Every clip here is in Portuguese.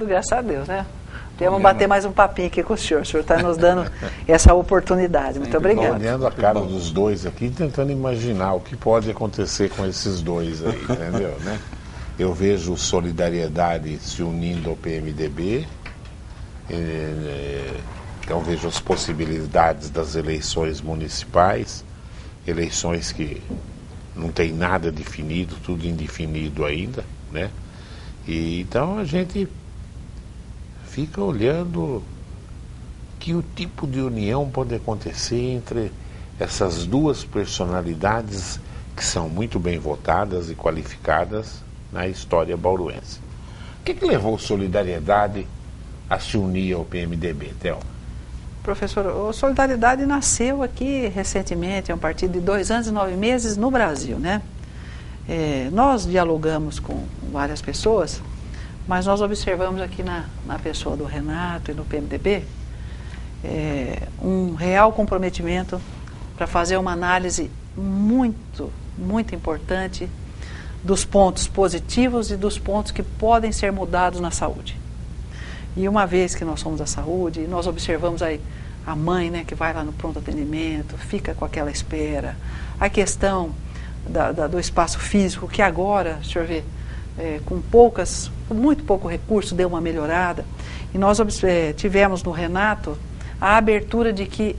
Graças a Deus, né? Vamos bater mais um papinho aqui com o senhor está nos dando essa oportunidade. Muito obrigado. Olhando a cara dos dois aqui, tentando imaginar o que pode acontecer com esses dois aí, entendeu, né? Eu vejo Solidariedade se unindo ao PMDB, então vejo as possibilidades das eleições municipais, eleições que não tem nada definido, tudo indefinido ainda, né? E então a gente fica olhando que o tipo de união pode acontecer entre essas duas personalidades que são muito bem votadas e qualificadas na história bauruense. O que levou Solidariedade a se unir ao PMDB, Theo? Professor, o Solidariedade nasceu aqui recentemente, é um partido de 2 anos e 9 meses no Brasil, né? Nós dialogamos com várias pessoas, mas nós observamos aqui na pessoa do Renato e no PMDB um real comprometimento para fazer uma análise muito, muito importante dos pontos positivos e dos pontos que podem ser mudados na saúde. E uma vez que nós somos da saúde, nós observamos aí a mãe, né, que vai lá no pronto atendimento, fica com aquela espera, a questão do espaço físico, que agora, o senhor vê, com muito pouco recurso, deu uma melhorada. E nós tivemos no Renato a abertura de que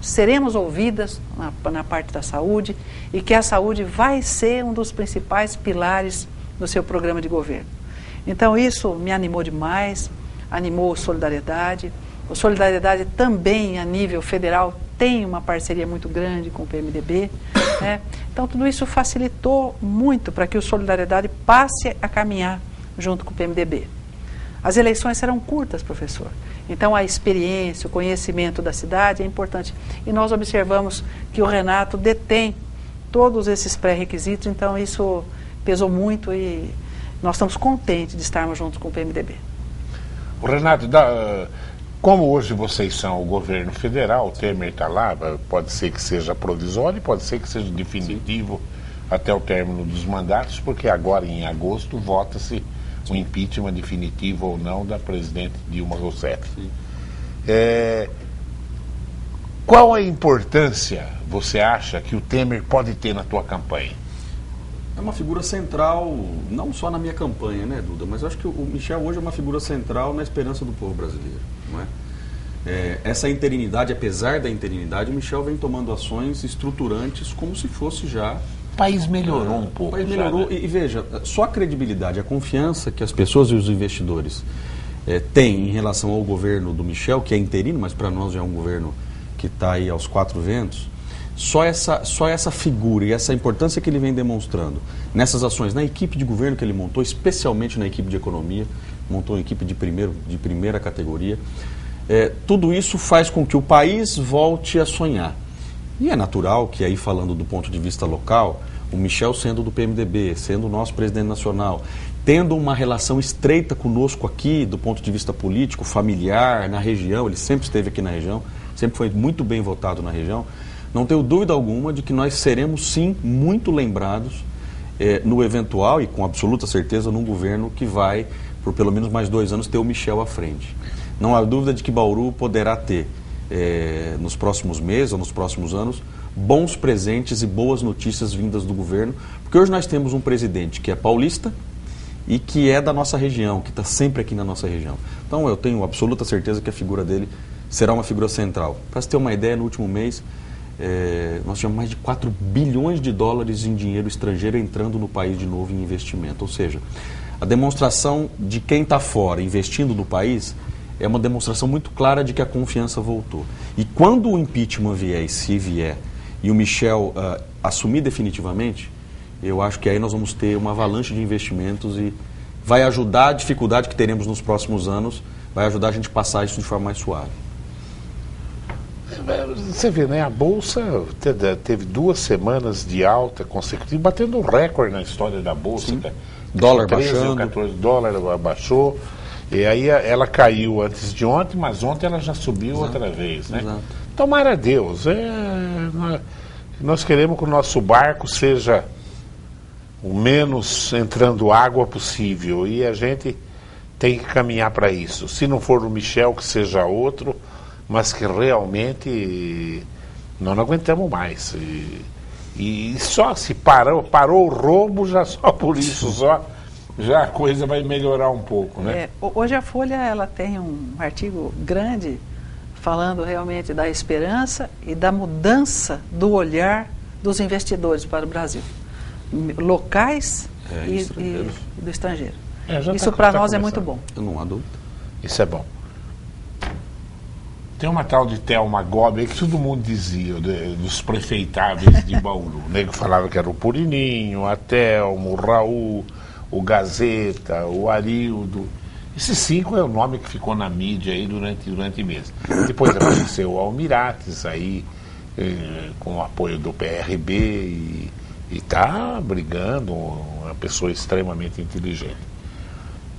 seremos ouvidas na parte da saúde e que a saúde vai ser um dos principais pilares do seu programa de governo. Então isso me animou demais, animou o Solidariedade. O Solidariedade também, a nível federal, tem uma parceria muito grande com o PMDB, né? Então tudo isso facilitou muito para que o Solidariedade passe a caminhar junto com o PMDB. As eleições serão curtas, professor. Então a experiência, o conhecimento da cidade é importante. E nós observamos que o Renato detém todos esses pré-requisitos, então isso pesou muito e nós estamos contentes de estarmos juntos com o PMDB. O Renato, como hoje vocês são o governo federal, o Temer está lá, pode ser que seja provisório, pode ser que seja definitivo até o término dos mandatos, porque agora em agosto vota-se o impeachment definitivo ou não da presidente Dilma Rousseff. Qual a importância você acha que o Temer pode ter na tua campanha? É uma figura central, não só na minha campanha, né, Duda, mas eu acho que o Michel hoje é uma figura central na esperança do povo brasileiro, não é? Essa interinidade, apesar da interinidade, o Michel vem tomando ações estruturantes como se fosse já... O país melhorou um pouco. O país melhorou, já, né? E veja, só a credibilidade, a confiança que as pessoas e os investidores têm em relação ao governo do Michel, que é interino, mas para nós já é um governo que está aí aos 4 ventos, só essa figura e essa importância que ele vem demonstrando nessas ações, na equipe de governo que ele montou, especialmente na equipe de economia, montou uma equipe de primeira categoria, tudo isso faz com que o país volte a sonhar. E é natural que aí, falando do ponto de vista local, o Michel sendo do PMDB, sendo o nosso presidente nacional, tendo uma relação estreita conosco aqui, do ponto de vista político, familiar, na região, ele sempre esteve aqui na região, sempre foi muito bem votado na região, não tenho dúvida alguma de que nós seremos, sim, muito lembrados no eventual e com absoluta certeza num governo que vai, por pelo menos mais 2 anos, ter o Michel à frente. Não há dúvida de que Bauru poderá ter, nos próximos meses ou nos próximos anos, bons presentes e boas notícias vindas do governo, porque hoje nós temos um presidente que é paulista e que é da nossa região, que está sempre aqui na nossa região. Então eu tenho absoluta certeza que a figura dele será uma figura central. Para você ter uma ideia, no último mês, nós tínhamos mais de 4 bilhões de dólares em dinheiro estrangeiro entrando no país de novo em investimento. Ou seja, a demonstração de quem está fora investindo no país é uma demonstração muito clara de que a confiança voltou. E quando o impeachment vier, e se vier, e o Michel assumir definitivamente, eu acho que aí nós vamos ter uma avalanche de investimentos e vai ajudar a dificuldade que teremos nos próximos anos, vai ajudar a gente a passar isso de forma mais suave. Você vê, né? A Bolsa teve 2 semanas de alta consecutiva, batendo um recorde na história da Bolsa. Sim. Dólar 13 baixando. ou 14 dólares baixou. E aí ela caiu antes de ontem, mas ontem ela já subiu outra vez, né? Exato. Tomara a Deus. Nós queremos que o nosso barco seja o menos entrando água possível. E a gente tem que caminhar para isso. Se não for o Michel, que seja outro, mas que realmente nós não aguentamos mais. E só se parou o roubo, já só por isso, já a coisa vai melhorar um pouco, né? Hoje a Folha ela tem um artigo grande falando realmente da esperança e da mudança do olhar dos investidores para o Brasil, locais e do estrangeiro. Isso para nós é muito bom. Eu não há dúvida. Isso é bom. Tem uma tal de Thelma Gobi que todo mundo dizia, dos prefeitáveis de Bauru. O nego falava que era o Purininho, a Thelma, o Raul, o Gazeta, o Arildo. Esses 5 é o nome que ficou na mídia aí durante meses. Depois apareceu o Almirates aí, com o apoio do PRB, e está brigando, uma pessoa extremamente inteligente.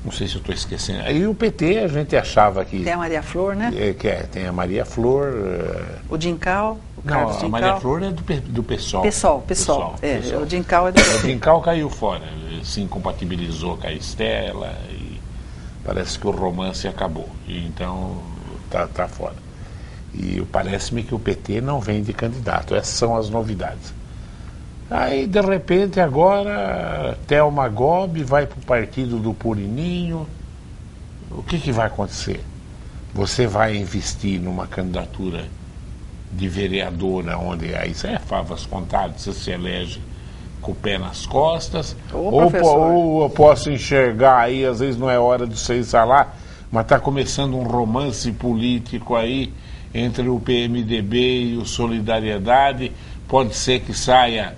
Não sei se eu estou esquecendo. Aí o PT a gente achava que... Tem a Maria Flor, né? Tem a Maria Flor... O Dincal, o Carlos Dincal. A Maria Flor é do PSOL. PSOL. O Dincal é do PT. O Dincal caiu fora, se incompatibilizou com a Estela e parece que o romance acabou. E então tá fora. E parece-me que o PT não vem de candidato. Essas são as novidades. Aí, de repente, agora, Thelma Gobi vai para o partido do Purininho. O que vai acontecer? Você vai investir numa candidatura de vereadora, onde aí é favas contadas, você se elege com o pé nas costas. Ou eu posso enxergar aí, às vezes não é hora de você instalar, mas está começando um romance político aí entre o PMDB e o Solidariedade. Pode ser que saia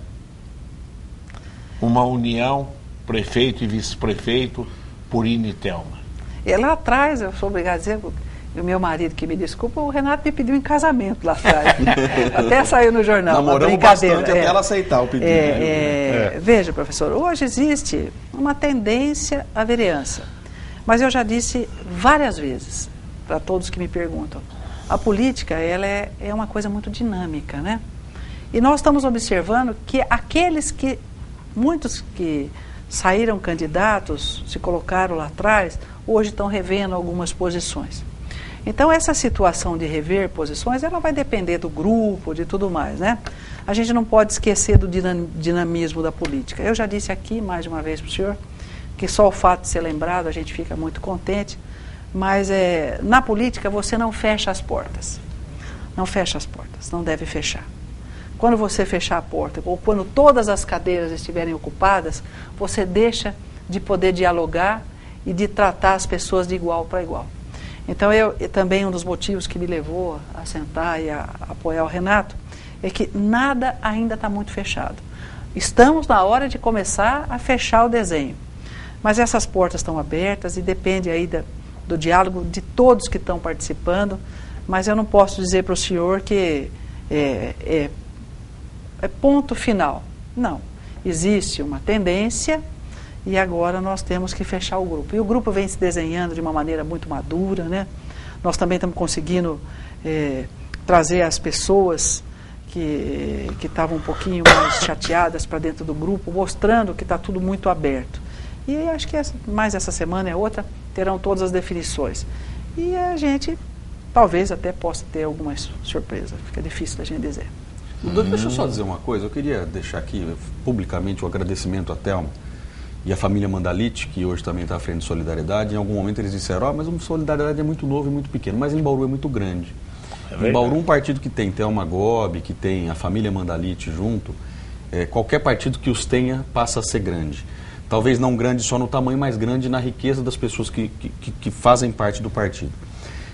uma união, prefeito e vice-prefeito, Purina e Thelma. E lá atrás, eu sou obrigado a dizer, o meu marido, que me desculpa, o Renato me pediu em casamento lá atrás. Até saiu no jornal. Namoramos bastante até ela aceitar o pedido. Veja, professor, hoje existe uma tendência à vereança. Mas eu já disse várias vezes, para todos que me perguntam, a política ela é uma coisa muito dinâmica, né? E nós estamos observando que muitos que saíram candidatos, se colocaram lá atrás, hoje estão revendo algumas posições. Então, essa situação de rever posições, ela vai depender do grupo, de tudo mais, né? A gente não pode esquecer do dinamismo da política. Eu já disse aqui, mais de uma vez para o senhor, que só o fato de ser lembrado, a gente fica muito contente, mas na política você não fecha as portas. Não fecha as portas, não deve fechar. Quando você fechar a porta, ou quando todas as cadeiras estiverem ocupadas, você deixa de poder dialogar e de tratar as pessoas de igual para igual. Então, também um dos motivos que me levou a sentar e a apoiar o Renato é que nada ainda está muito fechado. Estamos na hora de começar a fechar o desenho. Mas essas portas estão abertas e depende aí do diálogo de todos que estão participando. Mas eu não posso dizer para o senhor que é ponto final. Não. Existe uma tendência e agora nós temos que fechar o grupo. E o grupo vem se desenhando de uma maneira muito madura, né? Nós também estamos conseguindo trazer as pessoas que estavam um pouquinho mais chateadas para dentro do grupo, mostrando que está tudo muito aberto. E acho que mais essa semana é outra, terão todas as definições. E a gente talvez até possa ter alguma surpresa. Fica difícil da gente dizer. Deixa eu só dizer uma coisa, eu queria deixar aqui publicamente o agradecimento à Thelma e à família Mandalite, que hoje também está à frente de Solidariedade. Em algum momento eles disseram, mas o Solidariedade é muito novo e muito pequeno, mas em Bauru é muito grande. Em Bauru, um partido que tem Thelma Gobi, que tem a família Mandalite junto, qualquer partido que os tenha passa a ser grande. Talvez não grande só no tamanho, mas grande na riqueza das pessoas que fazem parte do partido.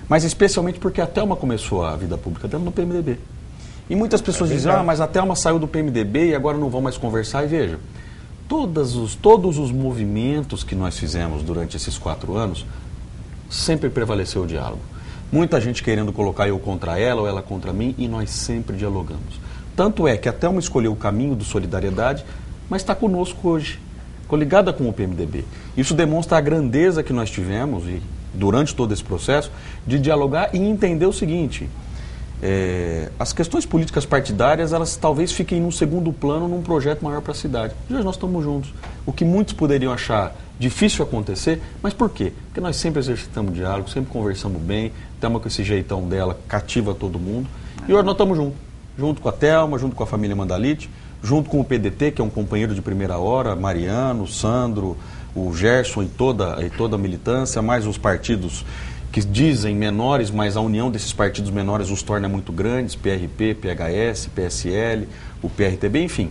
Mas especialmente porque a Thelma começou a vida pública dela no PMDB. E muitas pessoas dizem, mas a Thelma saiu do PMDB e agora não vão mais conversar. E veja, todos os movimentos que nós fizemos durante esses 4 anos, sempre prevaleceu o diálogo. Muita gente querendo colocar eu contra ela ou ela contra mim, e nós sempre dialogamos. Tanto é que a Thelma escolheu o caminho do Solidariedade, mas está conosco hoje, coligada com o PMDB. Isso demonstra a grandeza que nós tivemos, e durante todo esse processo, de dialogar e entender o seguinte... as questões políticas partidárias, elas talvez fiquem num segundo plano num projeto maior para a cidade. E hoje nós estamos juntos. O que muitos poderiam achar difícil acontecer, mas por quê? Porque nós sempre exercitamos diálogo, sempre conversamos bem, estamos com esse jeitão dela, cativa todo mundo. E hoje nós estamos juntos. Junto com a Thelma, junto com a família Mandalite, junto com o PDT, que é um companheiro de primeira hora, Mariano, o Sandro, o Gerson e toda a militância, mais os partidos que dizem menores, mas a união desses partidos menores os torna muito grandes, PRP, PHS, PSL, o PRTB, enfim.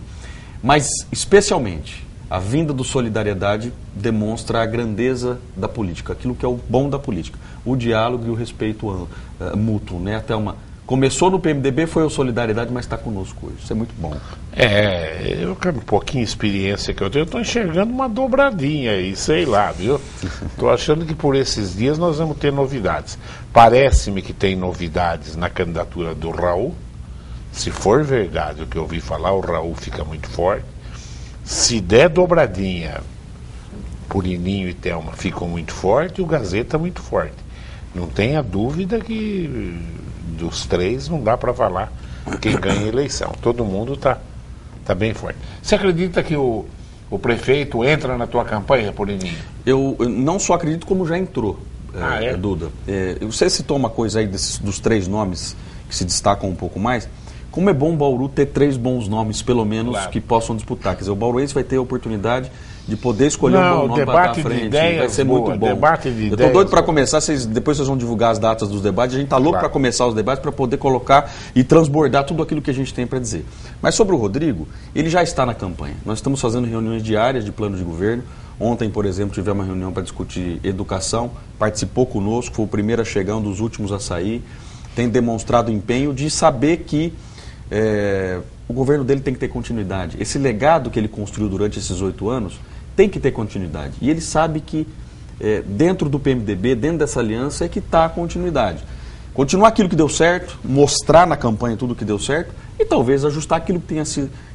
Mas, especialmente, a vinda do Solidariedade demonstra a grandeza da política, aquilo que é o bom da política, o diálogo e o respeito mútuo, né? Até começou no PMDB, foi o Solidariedade, mas está conosco hoje. Isso é muito bom. Eu com um pouquinho de experiência que eu tenho, eu estou enxergando uma dobradinha aí, sei lá, viu? Estou achando que por esses dias nós vamos ter novidades. Parece-me que tem novidades na candidatura do Raul. Se for verdade o que eu ouvi falar, o Raul fica muito forte. Se der dobradinha, Purininho e Thelma ficam muito fortes, e o Gazeta muito forte. Não tenha dúvida que dos três não dá para falar quem ganha a eleição. Todo mundo está bem forte. Você acredita que o prefeito entra na tua campanha, Purininho? Eu não só acredito, como já entrou, Duda. Você citou uma coisa aí dos três nomes que se destacam um pouco mais. Como é bom o Bauru ter três bons nomes, pelo menos, claro, que possam disputar. Quer dizer, o bauruense vai ter a oportunidade de poder escolher um bom nome para estar à frente. Vai ser muito bom. Eu estou doido para começar, depois vocês vão divulgar as datas dos debates, a gente está louco para começar os debates, para poder colocar e transbordar tudo aquilo que a gente tem para dizer. Mas sobre o Rodrigo, ele já está na campanha. Nós estamos fazendo reuniões diárias de plano de governo. Ontem, por exemplo, tivemos uma reunião para discutir educação, participou conosco, foi o primeiro a chegar, um dos últimos a sair, tem demonstrado empenho de saber que o governo dele tem que ter continuidade. Esse legado que ele construiu durante esses 8 anos tem que ter continuidade. E ele sabe que dentro do PMDB, dentro dessa aliança, é que está a continuidade. Continuar aquilo que deu certo, mostrar na campanha tudo que deu certo e talvez ajustar aquilo que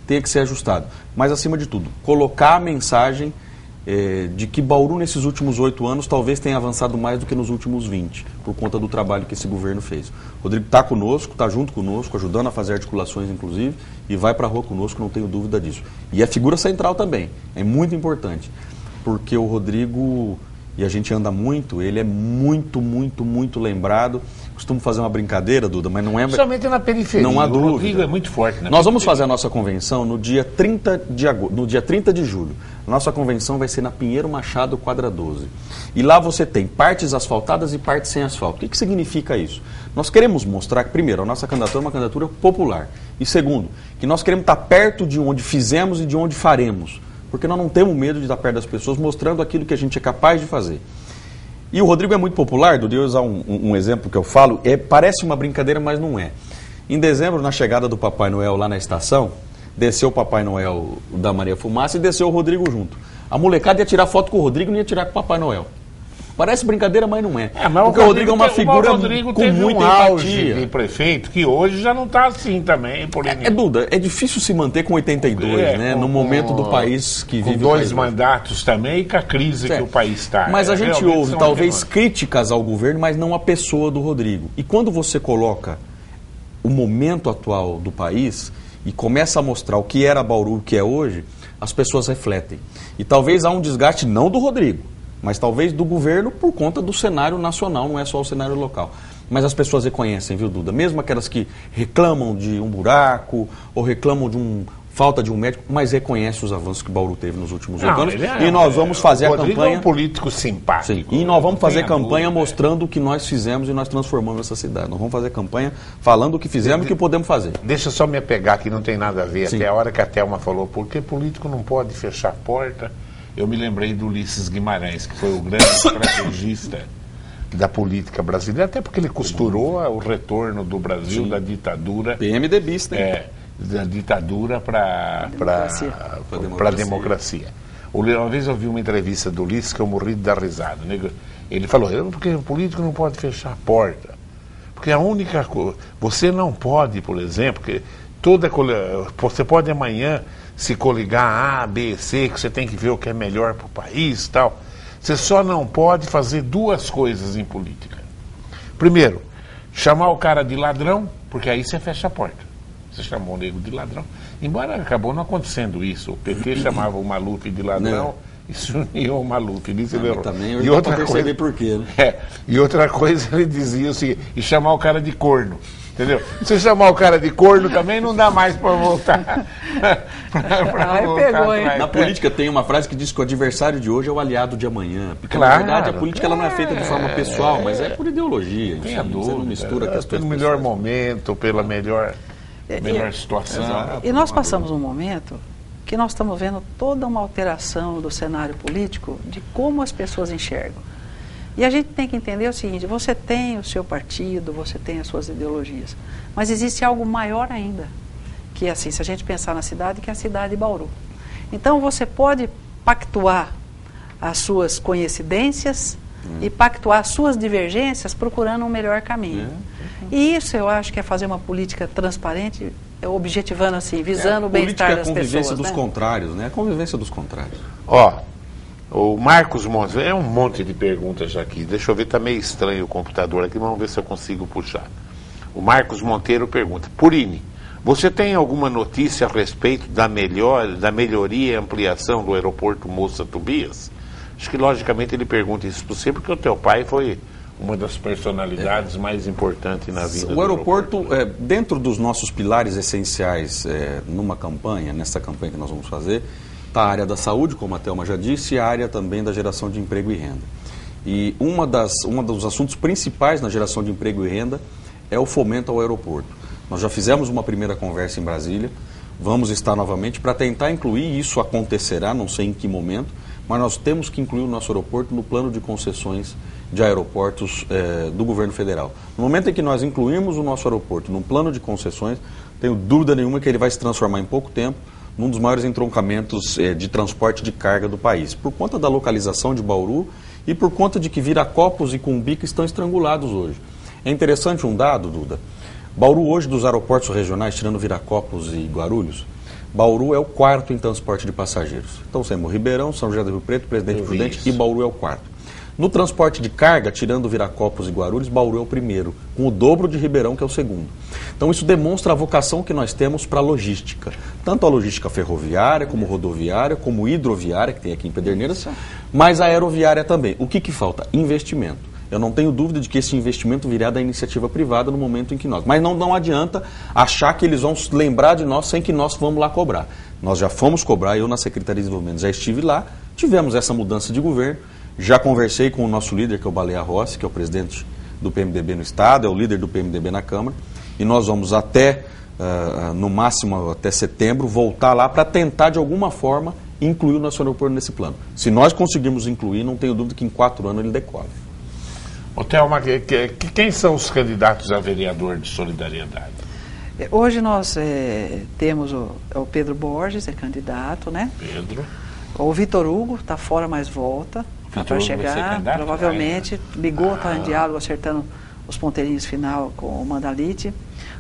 tenha que ser ajustado. Mas, acima de tudo, colocar a mensagem de que Bauru, nesses últimos 8 anos, talvez tenha avançado mais do que nos últimos 20, por conta do trabalho que esse governo fez. O Rodrigo está conosco, está junto conosco, ajudando a fazer articulações, inclusive, e vai para a rua conosco, não tenho dúvida disso. E é figura central também, é muito importante, porque o Rodrigo, e a gente anda muito, ele é muito, muito, muito lembrado. Costumo fazer uma brincadeira, Duda, mas não é... Principalmente na periferia, não há dúvida. O Rodrigo é muito forte. Nós vamos fazer a nossa convenção no dia 30 de julho. Nossa convenção vai ser na Pinheiro Machado, quadra 12. E lá você tem partes asfaltadas e partes sem asfalto. O que significa isso? Nós queremos mostrar que, primeiro, a nossa candidatura é uma candidatura popular. E segundo, que nós queremos estar perto de onde fizemos e de onde faremos. Porque nós não temos medo de estar perto das pessoas, mostrando aquilo que a gente é capaz de fazer. E o Rodrigo é muito popular, Dudu, eu usar um exemplo que eu falo, parece uma brincadeira, mas não é. Em dezembro, na chegada do Papai Noel lá na estação, desceu o Papai Noel da Maria Fumaça e desceu o Rodrigo junto. A molecada ia tirar foto com o Rodrigo e não ia tirar com o Papai Noel. Parece brincadeira, mas não é. Porque o Rodrigo é uma figura com muita empatia. De prefeito que hoje já não está assim também. Duda, é difícil se manter com 82, né? No momento do país que vive. Com 2 mandatos também e com a crise que o país está. Mas a gente ouve talvez críticas ao governo, mas não à pessoa do Rodrigo. E quando você coloca o momento atual do país e começa a mostrar o que era Bauru, o que é hoje, as pessoas refletem. E talvez há um desgaste não do Rodrigo, mas talvez do governo por conta do cenário nacional, não é só o cenário local. Mas as pessoas reconhecem, viu, Duda? Mesmo aquelas que reclamam de um buraco ou reclamam de falta de um médico, mas reconhecem os avanços que Bauru teve nos últimos 8 anos. E nós vamos fazer a campanha... é um político simpático. Sim, e nós vamos fazer campanha mostrando o que nós fizemos e nós transformamos essa cidade. Nós vamos fazer campanha falando o que fizemos e o que podemos fazer. Deixa eu só me apegar, que não tem nada a ver. Sim. Até a hora que a Thelma falou, porque político não pode fechar a porta... Eu me lembrei do Ulisses Guimarães, que foi o grande estrategista da política brasileira, até porque ele costurou o retorno do Brasil da ditadura. PMDBista, hein? Da ditadura para a democracia. Uma vez eu vi uma entrevista do Ulisses que eu morri de dar risada. Ele falou, porque o político não pode fechar a porta. Porque a única coisa... Você não pode, por exemplo, que você pode amanhã se coligar A, B, C, que você tem que ver o que é melhor para o país e tal. Você só não pode fazer 2 coisas em política. Primeiro, chamar o cara de ladrão Porque aí você fecha a porta. Você chamou o nego de ladrão. Embora acabou não acontecendo isso. O PT chamava o Maluf de ladrão e se uniu ao Maluf. Nisso ele errou. Também eu e outra perceber coisa, por quê, né? E outra coisa ele dizia o seguinte, e chamar o cara de corno. Entendeu? Se chamar o cara de corno também não dá mais para voltar. Aí pegou, hein? Na política tem uma frase que diz que o adversário de hoje é o aliado de amanhã. Porque Claro, na verdade a política ela não é feita de forma pessoal, mas é por ideologia. Tem Enfim, a você dúvida, não mistura questões pelo melhor pessoais. momento, pela melhor situação. Exato. E nós passamos um momento que nós estamos vendo toda uma alteração do cenário político de como as pessoas enxergam. E a gente tem que entender o seguinte, você tem o seu partido, você tem as suas ideologias, mas existe algo maior ainda, que é assim, se a gente pensar na cidade, que é a cidade de Bauru. Então você pode pactuar as suas coincidências e pactuar as suas divergências procurando um melhor caminho. E isso eu acho que é fazer uma política transparente, objetivando assim, visando o bem-estar das pessoas. A convivência dos né? contrários, né? A convivência dos contrários. Ó, o Marcos Montes, é um monte de perguntas aqui. Deixa eu ver, tá meio estranho o computador aqui, vamos ver se eu consigo puxar. O Marcos Monteiro pergunta, Purini, você tem alguma notícia a respeito da melhoria e ampliação do aeroporto Moça Tobias? Acho que logicamente ele pergunta isso para você, porque o teu pai foi uma das personalidades mais importantes na vida do aeroporto. Dentro dos nossos pilares essenciais numa campanha, nessa campanha que nós vamos fazer, está a área da saúde, como a Thelma já disse, e a área também da geração de emprego e renda. E um dos assuntos principais na geração de emprego e renda é o fomento ao aeroporto. Nós já fizemos uma primeira conversa em Brasília, vamos estar novamente para tentar incluir, isso acontecerá, não sei em que momento, mas nós temos que incluir o nosso aeroporto no plano de concessões de aeroportos do governo federal. No momento em que nós incluirmos o nosso aeroporto no plano de concessões, tenho dúvida nenhuma que ele vai se transformar em pouco tempo num dos maiores entroncamentos de transporte de carga do país, por conta da localização de Bauru e por conta de que Viracopos e Cumbica estão estrangulados hoje. É interessante um dado, Duda. Bauru hoje, dos aeroportos regionais, tirando Viracopos e Guarulhos, Bauru é o quarto em transporte de passageiros. Então temos Ribeirão, São José do Rio Preto, Presidente Prudente e Bauru é o quarto. No transporte de carga, tirando Viracopos e Guarulhos, Bauru é o primeiro, com o dobro de Ribeirão, que é o segundo. Então isso demonstra a vocação que nós temos para a logística. Tanto a logística ferroviária, como rodoviária, como hidroviária, que tem aqui em Pederneiras, mas a aeroviária também. O que falta? Investimento. Eu não tenho dúvida de que esse investimento virá da iniciativa privada no momento em que nós... Mas não adianta achar que eles vão lembrar de nós sem que nós vamos lá cobrar. Nós já fomos cobrar, eu na Secretaria de Desenvolvimento já estive lá, tivemos essa mudança de governo, já conversei com o nosso líder, que é o Baleia Rossi, que é o presidente do PMDB no Estado, é o líder do PMDB na Câmara, e nós vamos até, no máximo até setembro, voltar lá para tentar de alguma forma incluir o nosso aeroporto nesse plano. Se nós conseguirmos incluir, não tenho dúvida que em 4 anos ele decola. Ô, Thelma, quem são os candidatos a vereador de Solidariedade? Hoje nós temos o Pedro Borges, é candidato, né? Pedro. O Vitor Hugo está fora, mas volta. Vai chegar, provavelmente. Ligou, está em diálogo, acertando os ponteirinhos final com o Mandalite.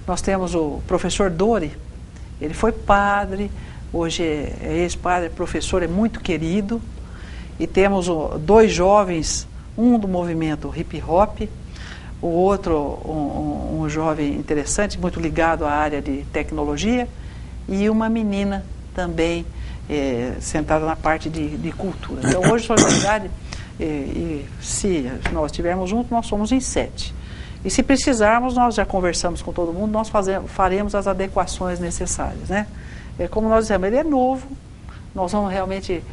Nós temos o professor Dori, ele foi padre, hoje é ex-padre, professor, é muito querido. E temos 2 jovens, um do movimento hip hop, o outro um jovem interessante, muito ligado à área de tecnologia, e uma menina também sentada na parte de cultura. Então hoje Solidariedade, se nós estivermos juntos, nós somos em 7. E se precisarmos, nós já conversamos com todo mundo, nós faremos as adequações necessárias, né? Como nós dizemos, ele é novo, nós vamos realmente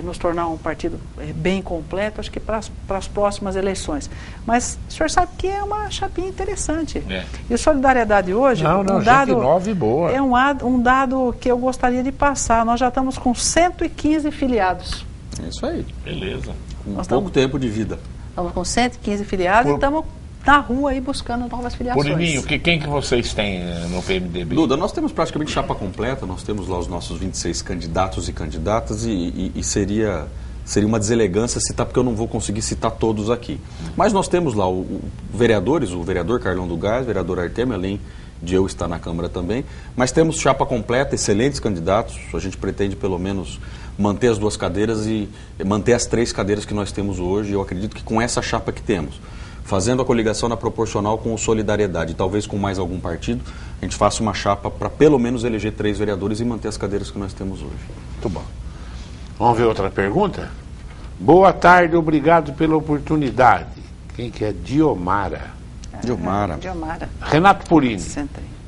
nos tornar um partido bem completo, acho que para as próximas eleições. Mas o senhor sabe que é uma chapinha interessante. E o Solidariedade hoje, dado, nova e boa. É um dado que eu gostaria de passar. Nós já estamos com 115 filiados. É isso aí. Beleza. Com pouco tempo de vida. Estamos com 115 filiados e estamos na rua aí buscando novas filiações. Purininho, quem que vocês têm no PMDB? Duda, nós temos praticamente chapa completa, nós temos lá os nossos 26 candidatos e candidatas e seria uma deselegância citar, porque eu não vou conseguir citar todos aqui. Mas nós temos lá vereadores, o vereador Carlão do Gás, o vereador Artemio, além de eu estar na Câmara também, mas temos chapa completa, excelentes candidatos, a gente pretende pelo menos manter as 2 cadeiras e manter as 3 cadeiras que nós temos hoje, eu acredito que com essa chapa que temos, fazendo a coligação na proporcional com o Solidariedade, talvez com mais algum partido, a gente faça uma chapa para pelo menos eleger 3 vereadores e manter as cadeiras que nós temos hoje. Muito bom. Vamos ver outra pergunta? Boa tarde, obrigado pela oportunidade. Quem que é? Diomara. Diomara. Renato Purini.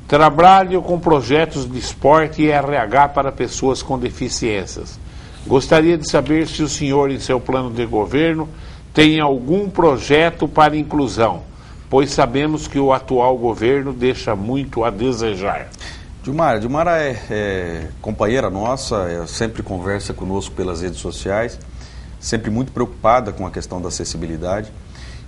Trabalho com projetos de esporte e RH para pessoas com deficiências. Gostaria de saber se o senhor, em seu plano de governo, tem algum projeto para inclusão, pois sabemos que o atual governo deixa muito a desejar. Dilmara é companheira nossa, sempre conversa conosco pelas redes sociais, sempre muito preocupada com a questão da acessibilidade.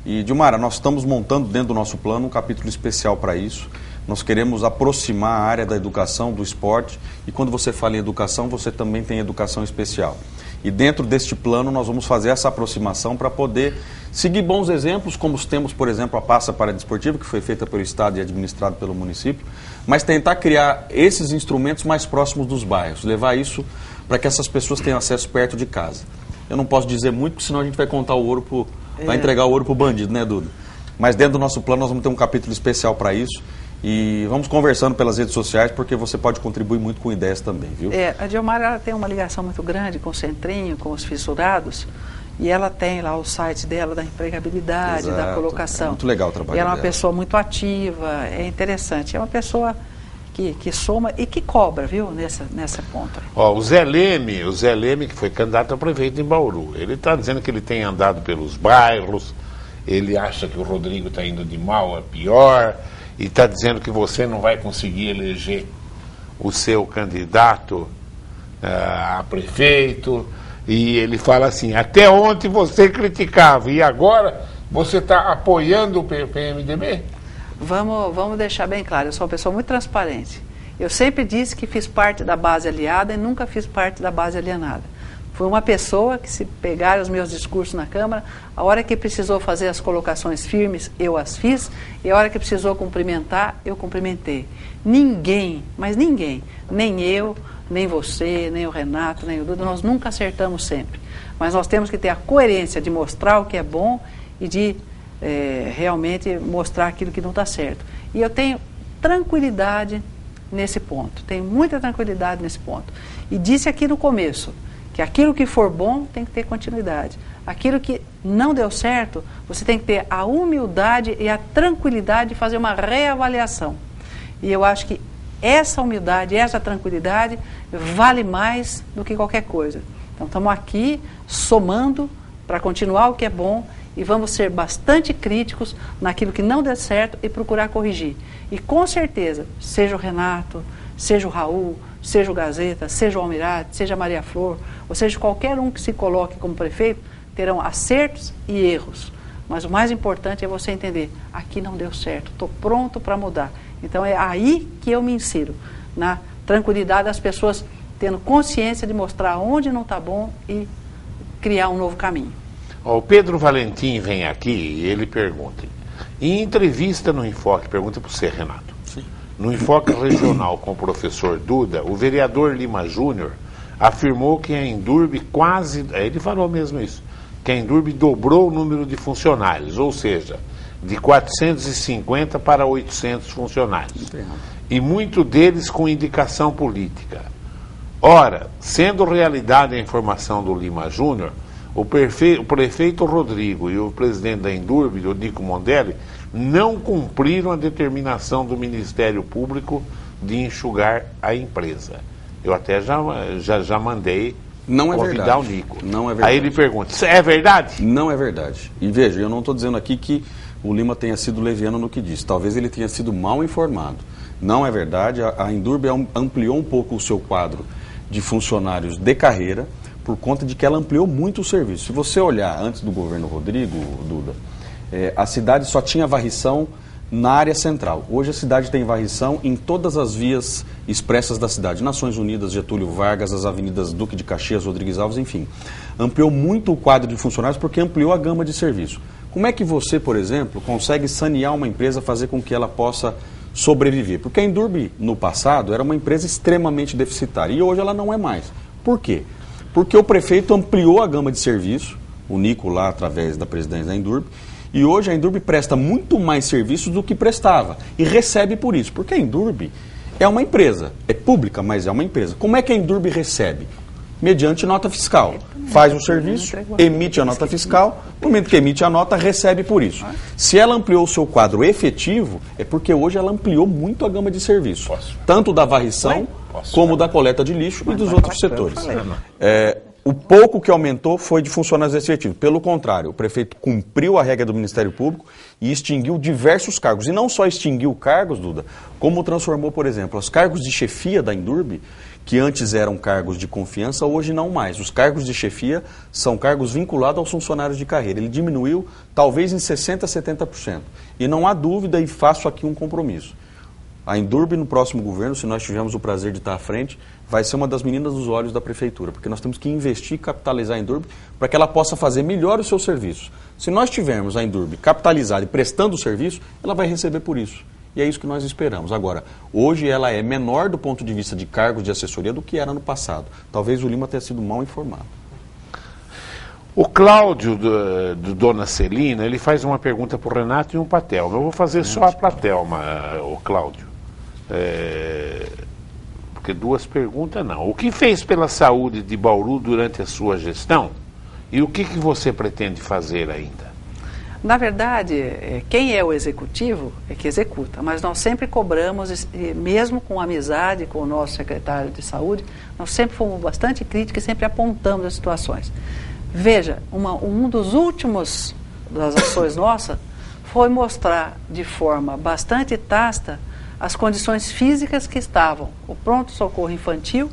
E, Dilmara, nós estamos montando dentro do nosso plano um capítulo especial para isso. Nós queremos aproximar a área da educação, do esporte, e quando você fala em educação, você também tem educação especial. E dentro deste plano nós vamos fazer essa aproximação para poder seguir bons exemplos, como temos, por exemplo, a Passa Paradesportiva, que foi feita pelo Estado e administrado pelo município, mas tentar criar esses instrumentos mais próximos dos bairros, levar isso para que essas pessoas tenham acesso perto de casa. Eu não posso dizer muito, porque senão a gente vai contar o ouro vai entregar o ouro para o bandido, né, Duda? Mas dentro do nosso plano nós vamos ter um capítulo especial para isso. E vamos conversando pelas redes sociais, porque você pode contribuir muito com ideias também, viu? A Diomara ela tem uma ligação muito grande com o Centrinho, com os fissurados, e ela tem lá o site dela da empregabilidade, da colocação. É muito legal o trabalho e ela é uma dela. pessoa muito ativa, é interessante. É uma pessoa que soma e que cobra, viu, nessa ponta. O Zé Leme, que foi candidato a prefeito em Bauru, ele está dizendo que ele tem andado pelos bairros, ele acha que o Rodrigo está indo de mal a pior, e está dizendo que você não vai conseguir eleger o seu candidato a prefeito, e ele fala assim, até ontem você criticava, e agora você está apoiando o PMDB? Vamos deixar bem claro, eu sou uma pessoa muito transparente. Eu sempre disse que fiz parte da base aliada e nunca fiz parte da base alienada. Fui uma pessoa que, se pegar os meus discursos na Câmara, a hora que precisou fazer as colocações firmes, eu as fiz, e a hora que precisou cumprimentar, eu cumprimentei. Ninguém, mas ninguém, nem eu, nem você, nem o Renato, nem o Duda, nós nunca acertamos sempre. Mas nós temos que ter a coerência de mostrar o que é bom e de realmente mostrar aquilo que não está certo. E eu tenho tranquilidade nesse ponto, tenho muita tranquilidade nesse ponto. E disse aqui no começo, que aquilo que for bom tem que ter continuidade. Aquilo que não deu certo, você tem que ter a humildade e a tranquilidade de fazer uma reavaliação. E eu acho que essa humildade, essa tranquilidade vale mais do que qualquer coisa. Então estamos aqui somando para continuar o que é bom e vamos ser bastante críticos naquilo que não deu certo e procurar corrigir. E com certeza, seja o Renato, seja o Raul, seja o Gazeta, seja o Almirante, seja a Maria Flor, ou seja, qualquer um que se coloque como prefeito, terão acertos e erros. Mas o mais importante é você entender, aqui não deu certo, estou pronto para mudar. Então é aí que eu me insiro, na tranquilidade das pessoas tendo consciência de mostrar onde não está bom e criar um novo caminho. O Pedro Valentim vem aqui e ele pergunta, em entrevista no Enfoque, pergunta para você, Renato, Sim. No Enfoque Regional com o professor Duda, o vereador Lima Júnior afirmou que a Endurbe ele falou mesmo isso, que a Endurbe dobrou o número de funcionários, ou seja, de 450 para 800 funcionários, e muito deles com indicação política. Ora, sendo realidade a informação do Lima Júnior, o prefeito Rodrigo e o presidente da Endurbe, o Nico Mondelli, não cumpriram a determinação do Ministério Público de enxugar a empresa. Eu até já mandei convidar o Nico. Não é verdade. Aí ele pergunta, é verdade? Não é verdade. E veja, eu não estou dizendo aqui que o Lima tenha sido leviano no que disse. Talvez ele tenha sido mal informado. Não é verdade. A Endurbe ampliou um pouco o seu quadro de funcionários de carreira, por conta de que ela ampliou muito o serviço. Se você olhar antes do governo Rodrigo, Duda, a cidade só tinha varrição na área central. Hoje a cidade tem varrição em todas as vias expressas da cidade. Nações Unidas, Getúlio Vargas, as avenidas Duque de Caxias, Rodrigues Alves, enfim. Ampliou muito o quadro de funcionários porque ampliou a gama de serviço. Como é que você, por exemplo, consegue sanear uma empresa, fazer com que ela possa sobreviver? Porque a Endurbe, no passado, era uma empresa extremamente deficitária e hoje ela não é mais. Por quê? Porque o prefeito ampliou a gama de serviço, o Nico lá através da presidência da Endurbe, E hoje a Endurbe presta muito mais serviços do que prestava e recebe por isso, porque a Endurbe é uma empresa, é pública, mas é uma empresa. Como é que a Endurbe recebe? Mediante nota fiscal. Faz o serviço, emite a nota fiscal, no momento que emite a nota, recebe por isso. Se ela ampliou o seu quadro efetivo, é porque hoje ela ampliou muito a gama de serviços, tanto da varrição, como da coleta de lixo e dos outros setores. O pouco que aumentou foi de funcionários efetivos. Pelo contrário, o prefeito cumpriu a regra do Ministério Público e extinguiu diversos cargos. E não só extinguiu cargos, Duda, como transformou, por exemplo, os cargos de chefia da Endurbe, que antes eram cargos de confiança, hoje não mais. Os cargos de chefia são cargos vinculados aos funcionários de carreira. Ele diminuiu talvez em 60% a 70%. E não há dúvida, e faço aqui um compromisso. A Endurbe, no próximo governo, se nós tivermos o prazer de estar à frente, vai ser uma das meninas dos olhos da prefeitura, porque nós temos que investir e capitalizar a Endurbe para que ela possa fazer melhor os seus serviços. Se nós tivermos a Endurbe capitalizada e prestando o serviço, ela vai receber por isso. E é isso que nós esperamos. Agora, hoje ela é menor do ponto de vista de cargos de assessoria do que era no passado. Talvez o Lima tenha sido mal informado. O Cláudio, do Dona Celina, ele faz uma pergunta para o Renato e um para a Thelma. Eu vou fazer só a para a Thelma, o Cláudio. Porque duas perguntas não. O que fez pela saúde de Bauru durante a sua gestão? E o que você pretende fazer ainda? Na verdade, quem é o executivo é que executa, mas nós sempre cobramos, mesmo com amizade com o nosso secretário de saúde, nós sempre fomos bastante críticos e sempre apontamos as situações. Veja, um dos últimos das ações nossas foi mostrar de forma bastante tácita as condições físicas que estavam o pronto-socorro infantil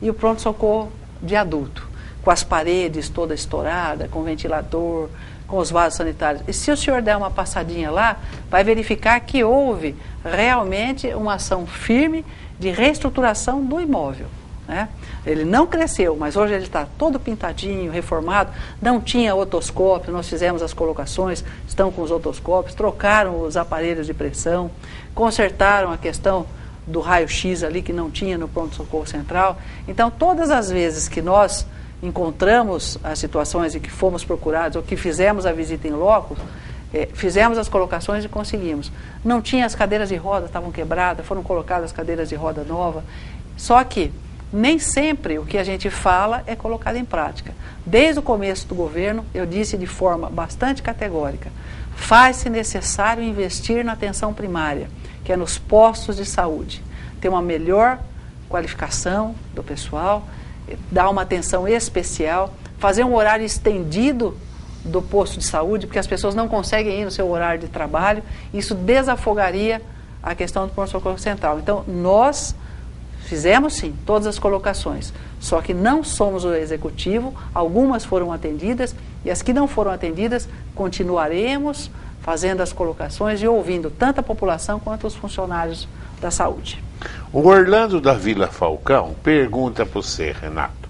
e o pronto-socorro de adulto, com as paredes toda estourada, com ventilador, com os vasos sanitários. E se o senhor der uma passadinha lá, vai verificar que houve realmente uma ação firme de reestruturação do imóvel, né? Ele não cresceu, mas hoje ele está todo pintadinho, reformado, não tinha otoscópio, nós fizemos as colocações, estão com os otoscópios, trocaram os aparelhos de pressão, consertaram a questão do raio-x ali que não tinha no pronto-socorro central. Então, todas as vezes que nós encontramos as situações em que fomos procurados ou que fizemos a visita em loco, fizemos as colocações e conseguimos. Não tinha as cadeiras de roda, estavam quebradas, foram colocadas as cadeiras de roda nova. Só que nem sempre o que a gente fala é colocado em prática. Desde o começo do governo, eu disse de forma bastante categórica, faz-se necessário investir na atenção primária, que é nos postos de saúde, ter uma melhor qualificação do pessoal, dar uma atenção especial, fazer um horário estendido do posto de saúde, porque as pessoas não conseguem ir no seu horário de trabalho, isso desafogaria a questão do pronto-socorro central. Então, nós fizemos sim todas as colocações, só que não somos o executivo, algumas foram atendidas, e as que não foram atendidas, continuaremos fazendo as colocações e ouvindo tanto a população quanto os funcionários da saúde. O Orlando da Vila Falcão pergunta para você, Renato.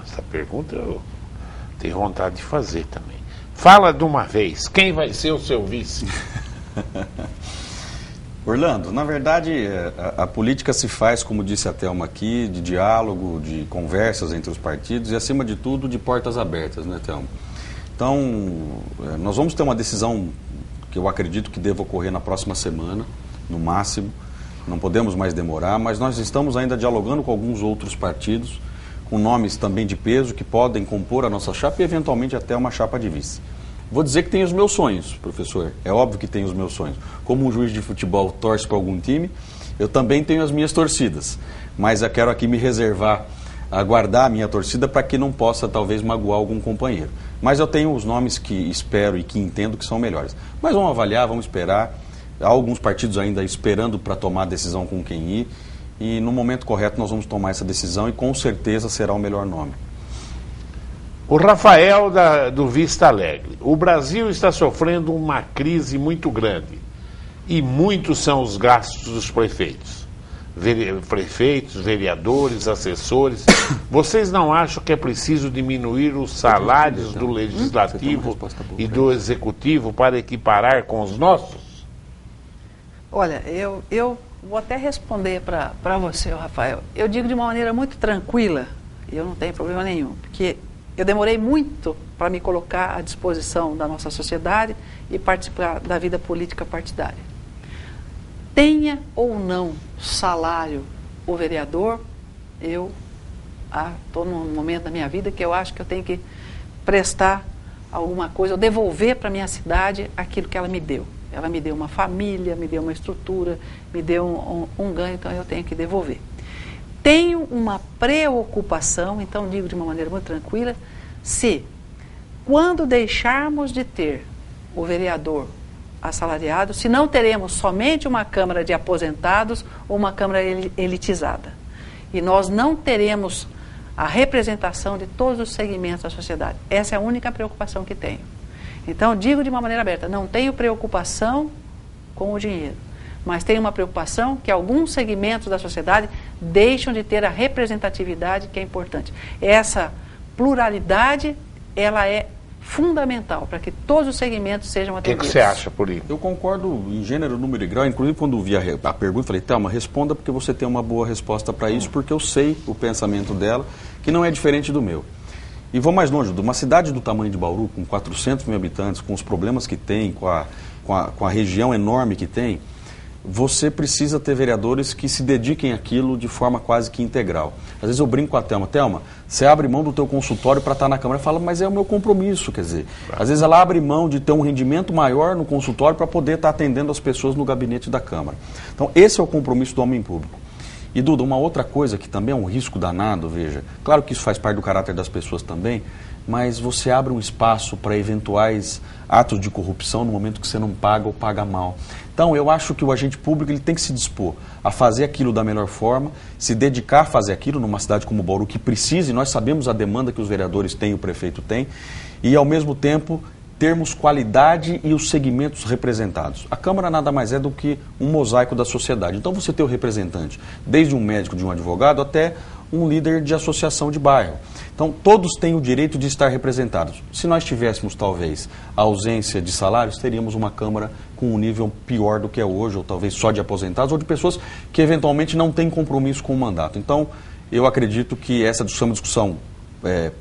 Essa pergunta eu tenho vontade de fazer também. Fala de uma vez, quem vai ser o seu vice? Orlando, na verdade, a política se faz, como disse a Thelma aqui, de diálogo, de conversas entre os partidos e, acima de tudo, de portas abertas, né, Thelma? Então, nós vamos ter uma decisão que eu acredito que deva ocorrer na próxima semana, no máximo. Não podemos mais demorar, mas nós estamos ainda dialogando com alguns outros partidos, com nomes também de peso que podem compor a nossa chapa e, eventualmente, até uma chapa de vice. Vou dizer que tenho os meus sonhos, professor. É óbvio que tenho os meus sonhos. Como um juiz de futebol torce para algum time, eu também tenho as minhas torcidas. Mas eu quero aqui me reservar, aguardar a minha torcida para que não possa, talvez, magoar algum companheiro. Mas eu tenho os nomes que espero e que entendo que são melhores. Mas vamos avaliar, vamos esperar. Há alguns partidos ainda esperando para tomar a decisão com quem ir. E no momento correto nós vamos tomar essa decisão e com certeza será o melhor nome. O Rafael do Vista Alegre. O Brasil está sofrendo uma crise muito grande e muitos são os gastos dos prefeitos. Prefeitos, vereadores, assessores. Vocês não acham que é preciso diminuir os salários do Legislativo e do Executivo para equiparar com os nossos? Olha, eu vou até responder para você, Rafael. Eu digo de uma maneira muito tranquila, e eu não tenho problema nenhum, porque eu demorei muito para me colocar à disposição da nossa sociedade e participar da vida política partidária. Tenha ou não salário o vereador, eu estou num momento da minha vida que eu acho que eu tenho que prestar alguma coisa, ou devolver para a minha cidade aquilo que ela me deu. Ela me deu uma família, me deu uma estrutura, me deu um ganho, então eu tenho que devolver. Tenho uma preocupação, então digo de uma maneira muito tranquila, se quando deixarmos de ter o vereador assalariado, se não teremos somente uma Câmara de aposentados ou uma Câmara elitizada. E nós não teremos a representação de todos os segmentos da sociedade. Essa é a única preocupação que tenho. Então, digo de uma maneira aberta, não tenho preocupação com o dinheiro, mas tenho uma preocupação que alguns segmentos da sociedade deixam de ter a representatividade que é importante. Essa pluralidade, ela é fundamental para que todos os segmentos sejam atendidos. O que você acha, Purinho? Eu concordo em gênero, número e grau. Inclusive, quando vi a pergunta, falei, Thelma, responda porque você tem uma boa resposta para isso, porque eu sei o pensamento dela, que não é diferente do meu. E vou mais longe, de uma cidade do tamanho de Bauru, com 400 mil habitantes, com os problemas que tem, com a região enorme que tem, você precisa ter vereadores que se dediquem àquilo de forma quase que integral. Às vezes eu brinco com a Thelma, Thelma, você abre mão do teu consultório para estar na Câmara. Eu falo, mas é o meu compromisso, quer dizer. Às vezes ela abre mão de ter um rendimento maior no consultório para poder estar atendendo as pessoas no gabinete da Câmara. Então esse é o compromisso do homem público. E Duda, uma outra coisa que também é um risco danado, veja, claro que isso faz parte do caráter das pessoas também, mas você abre um espaço para eventuais atos de corrupção no momento que você não paga ou paga mal. Então, eu acho que o agente público ele tem que se dispor a fazer aquilo da melhor forma, se dedicar a fazer aquilo numa cidade como Bauru, que precisa, e nós sabemos a demanda que os vereadores têm, o prefeito tem, e ao mesmo tempo termos qualidade e os segmentos representados. A Câmara nada mais é do que um mosaico da sociedade. Então, você ter o representante, desde um médico, de um advogado, até um líder de associação de bairro. Então, todos têm o direito de estar representados. Se nós tivéssemos, talvez, a ausência de salários, teríamos uma Câmara com um nível pior do que é hoje, ou talvez só de aposentados, ou de pessoas que, eventualmente, não têm compromisso com o mandato. Então, eu acredito que essa discussão é uma discussão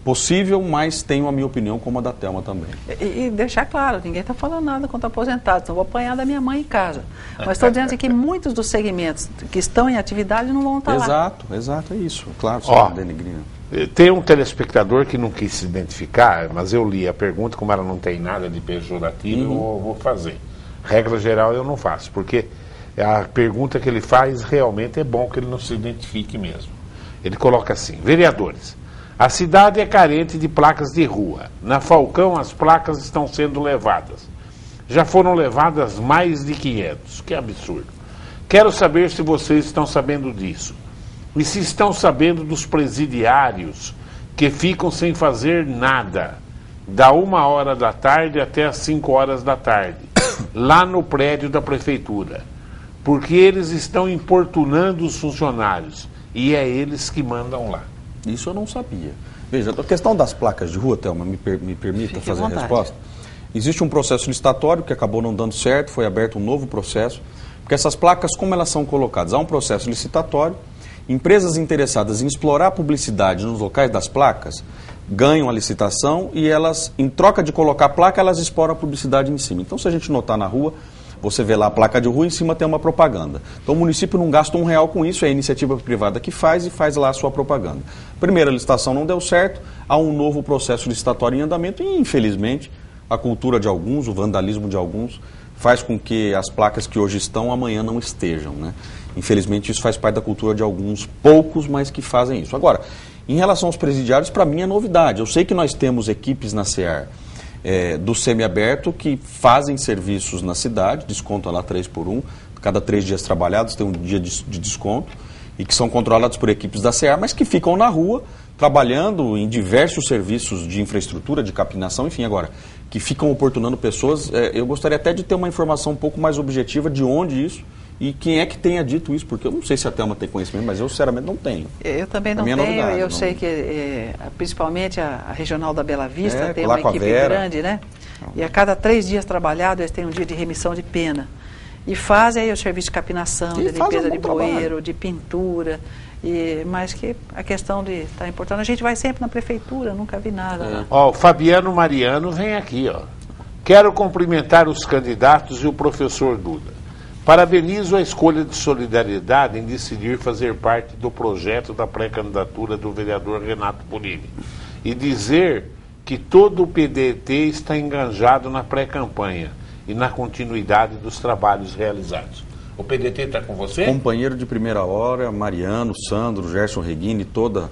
possível, mas tenho a minha opinião como a da Thelma também. E deixar claro, ninguém está falando nada contra aposentados, então vou apanhar da minha mãe em casa. Mas estou dizendo assim, que muitos dos segmentos que estão em atividade não vão estar lá. Exato, é isso. Claro, Ó, denegrindo. Tem um telespectador que não quis se identificar, mas eu li a pergunta, como ela não tem nada de pejorativo, eu vou fazer. Regra geral eu não faço, porque a pergunta que ele faz realmente é bom que ele não se identifique mesmo. Ele coloca assim, vereadores, a cidade é carente de placas de rua. Na Falcão as placas estão sendo levadas. Já foram levadas mais de 500. Que absurdo. Quero saber se vocês estão sabendo disso. E se estão sabendo dos presidiários que ficam sem fazer nada, da 1h da tarde até as 5h da tarde, lá no prédio da prefeitura. Porque eles estão importunando os funcionários. E é eles que mandam lá. Isso eu não sabia. Veja, a questão das placas de rua, Thelma, me permita fazer a resposta. Existe um processo licitatório que acabou não dando certo, foi aberto um novo processo, porque essas placas, como elas são colocadas? Há um processo licitatório, empresas interessadas em explorar a publicidade nos locais das placas ganham a licitação e elas, em troca de colocar a placa, elas exploram a publicidade em cima. Então, se a gente notar na rua, você vê lá a placa de rua, em cima tem uma propaganda. Então o município não gasta R$1 com isso, é a iniciativa privada que faz e faz lá a sua propaganda. Primeira licitação não deu certo, há um novo processo licitatório em andamento e, infelizmente, a cultura de alguns, o vandalismo de alguns, faz com que as placas que hoje estão, amanhã não estejam, né? Infelizmente isso faz parte da cultura de alguns poucos, mas que fazem isso. Agora, em relação aos presidiários, para mim é novidade. Eu sei que nós temos equipes na SEAR, do semiaberto que fazem serviços na cidade, desconto lá 3x1, cada 3 dias trabalhados tem um dia de desconto, e que são controlados por equipes da SEAR, mas que ficam na rua, trabalhando em diversos serviços de infraestrutura, de capinação, enfim, agora, que ficam oportunando pessoas. Eu gostaria até de ter uma informação um pouco mais objetiva de onde isso, e quem é que tenha dito isso, porque eu não sei se a Thelma tem conhecimento, mas eu sinceramente não tenho. Eu também não tenho, novidade, eu sei que principalmente a Regional da Bela Vista tem uma equipe grande, né? E a cada 3 dias trabalhados eles têm um dia de remissão de pena. e fazem aí o serviço de capinação, E de limpeza fazem um de bom bueiro, trabalho. de pintura, mas que a questão de estar importando. A gente vai sempre na prefeitura, nunca vi nada lá. Ó, o Fabiano Mariano vem aqui, ó. Quero cumprimentar os candidatos e o professor Duda. Parabenizo a escolha de Solidariedade em decidir fazer parte do projeto da pré-candidatura do vereador Renato Polini. E dizer que todo o PDT está engajado na pré-campanha e na continuidade dos trabalhos realizados. O PDT está com você? Companheiro de primeira hora, Mariano, Sandro, Gerson Reguini, toda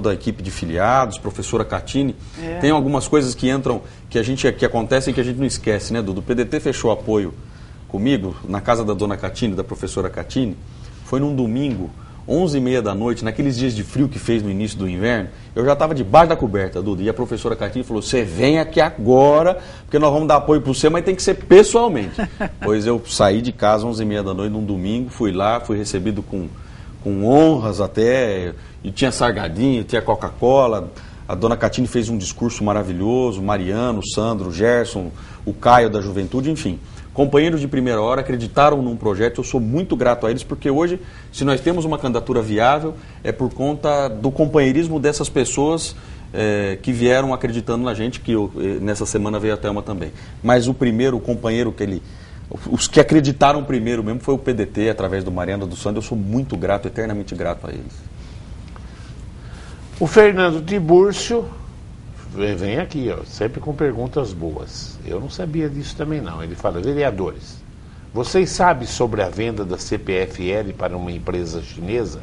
a equipe de filiados, professora Catini. Tem algumas coisas que entram, que acontecem que a gente não esquece, né, Dudu? O PDT fechou apoio comigo na casa da dona Catini, da professora Catini. Foi num domingo, 11h30 da noite, naqueles dias de frio que fez no início do inverno. Eu já estava debaixo da coberta, Dudu, e a professora Catini falou: você vem aqui agora, porque nós vamos dar apoio para você, mas tem que ser pessoalmente. Pois eu saí de casa 11h30 da noite num domingo, fui lá, fui recebido com honras até, e tinha sargadinho, tinha Coca-Cola. A dona Catini fez um discurso maravilhoso, Mariano, Sandro, Gerson, o Caio da Juventude, enfim. Companheiros de primeira hora acreditaram num projeto, eu sou muito grato a eles, porque hoje, se nós temos uma candidatura viável, é por conta do companheirismo dessas pessoas que vieram acreditando na gente, que nessa semana veio a Thelma também. Mas o companheiro os que acreditaram primeiro mesmo foi o PDT, através do Mariano, do Sandro. Eu sou muito grato, eternamente grato a eles. O Fernando Tibúrcio vem aqui, ó, sempre com perguntas boas. Eu não sabia disso também não. Ele fala: vereadores, vocês sabem sobre a venda da CPFL para uma empresa chinesa?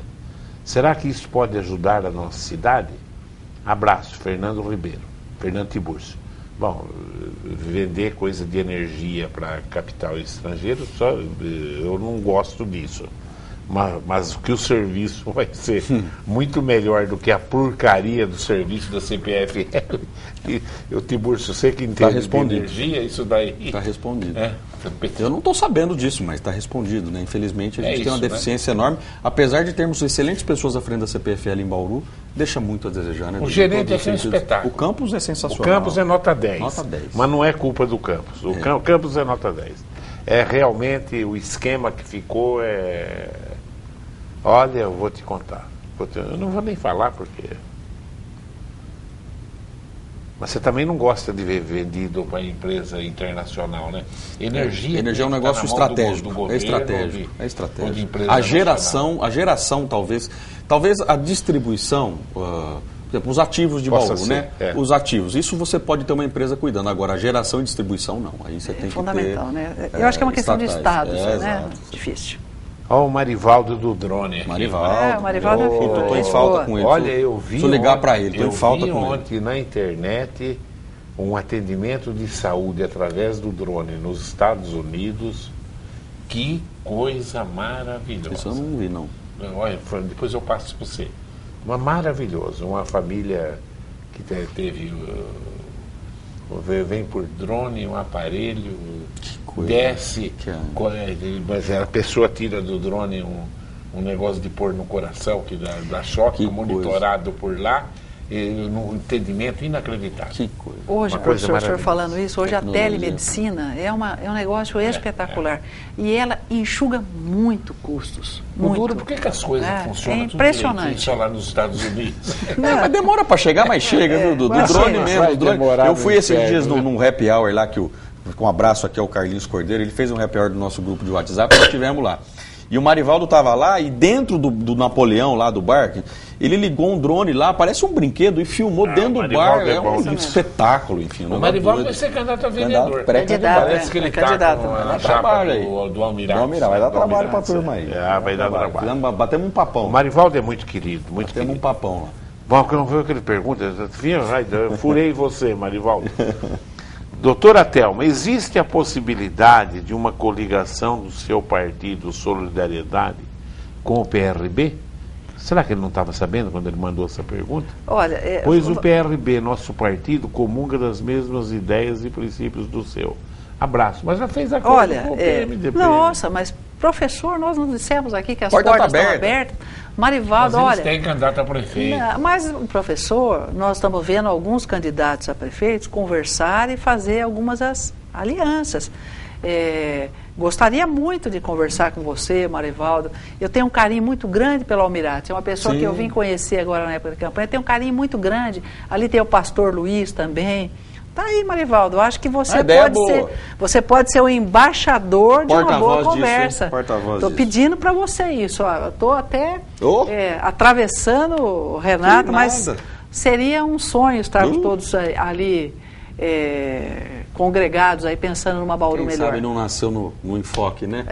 Será que isso pode ajudar a nossa cidade? Abraço, Fernando Ribeiro. Fernando Tibúrcio. Bom, vender coisa de energia para capital estrangeiro, eu não gosto disso. Mas que o serviço vai ser muito melhor do que a porcaria do serviço da CPFL. Eu, Tibúrcio, você que entende de energia, isso daí... Está respondido. Eu não estou sabendo disso, mas está respondido, né? Infelizmente, a gente tem uma deficiência enorme. Apesar de termos excelentes pessoas à frente da CPFL em Bauru, deixa muito a desejar, né? O gerente é um espetáculo. O campus é sensacional. O campus é nota 10. Nota 10. Mas não é culpa do campus. O campus é nota 10. É realmente o esquema que ficou. Olha, eu vou te contar. Eu não vou nem falar porque. Mas você também não gosta de ver vendido para empresa internacional, né? Energia é um negócio estratégico. É estratégico. É estratégico. A geração talvez a distribuição, por exemplo, os ativos de Bauru, né? Os ativos. Isso você pode ter uma empresa cuidando. Agora, a geração e distribuição, não. Aí você tem que ter... fundamental, né? Eu acho que é uma questão de estados, né? Exato. Difícil. Olha o Marivaldo do drone aqui. Marivaldo. O Marivaldo é filho. Estou em falta com ele. Olha, eu vi. Preciso ligar para ele. Estou em falta com ele. Eu vi ontem na internet um atendimento de saúde através do drone nos Estados Unidos. Que coisa maravilhosa. Isso eu não vi, não. Olha, depois eu passo para você. Maravilhoso. Uma família que teve. Vem por drone, um aparelho, desce, mas a pessoa tira do drone um negócio de pôr no coração que dá choque, monitorado por lá, num entendimento inacreditável. Que coisa. Hoje, professor, o senhor falando isso, hoje a telemedicina é um negócio espetacular. E ela enxuga muito custos. Muito. Por que as coisas funcionam? É impressionante. Tudo só lá nos Estados Unidos. Mas demora para chegar, mas chega, viu? Do drone mesmo. Eu fui esses dias num happy hour lá, com um abraço aqui ao Carlinhos Cordeiro, ele fez um happy hour do nosso grupo de WhatsApp, nós estivemos lá. E o Marivaldo estava lá e dentro do Napoleão, lá do bar, ele ligou um drone lá, parece um brinquedo, e filmou dentro do bar. É um espetáculo, enfim. O Marivaldo vai ser candidato a vereador. Parece que ele está com a chapa do Almirante. Vai dar trabalho para a turma aí. Vai dar trabalho. Batemos um papão. O Marivaldo é muito querido, muito querido. Batemos um papão lá. Bom, que eu não vi o que ele pergunta. Eu furei você, Marivaldo. Doutora Thelma, existe a possibilidade de uma coligação do seu partido Solidariedade com o PRB? Será que ele não estava sabendo quando ele mandou essa pergunta? Olha, pois o PRB, nosso partido, comunga das mesmas ideias e princípios do seu. Abraço. Mas já fez acordo com o PMDB. Nossa, mas professor, nós não dissemos aqui que as portas estão abertas. Marivaldo, mas eles têm candidato a prefeito. Mas, professor, nós estamos vendo alguns candidatos a prefeitos conversar e fazer algumas alianças. gostaria muito de conversar com você, Marivaldo. Eu tenho um carinho muito grande pelo Almirante. É uma pessoa Sim. que eu vim conhecer agora na época da campanha. Tenho um carinho muito grande. Ali tem o pastor Luiz também. Tá aí, Marivaldo. Eu acho que você pode ser o embaixador de uma boa conversa. Estou pedindo para você isso. Ó. Eu estou até atravessando o Renato, mas seria um sonho estarmos todos ali congregados aí pensando numa Bauru melhor. Sabe, não nasceu no enfoque, né?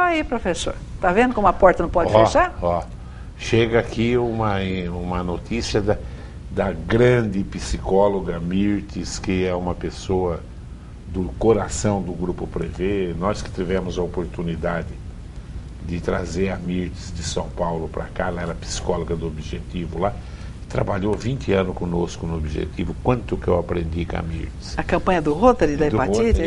Aí, professor. Tá vendo como a porta não pode fechar? Chega aqui uma notícia da grande psicóloga Mirtes, que é uma pessoa do coração do Grupo Prevê. Nós que tivemos a oportunidade de trazer a Mirtes de São Paulo para cá, ela era psicóloga do Objetivo lá, trabalhou 20 anos conosco no Objetivo. Quanto que eu aprendi com a Mirtes? A campanha do Rotary, da hepatite?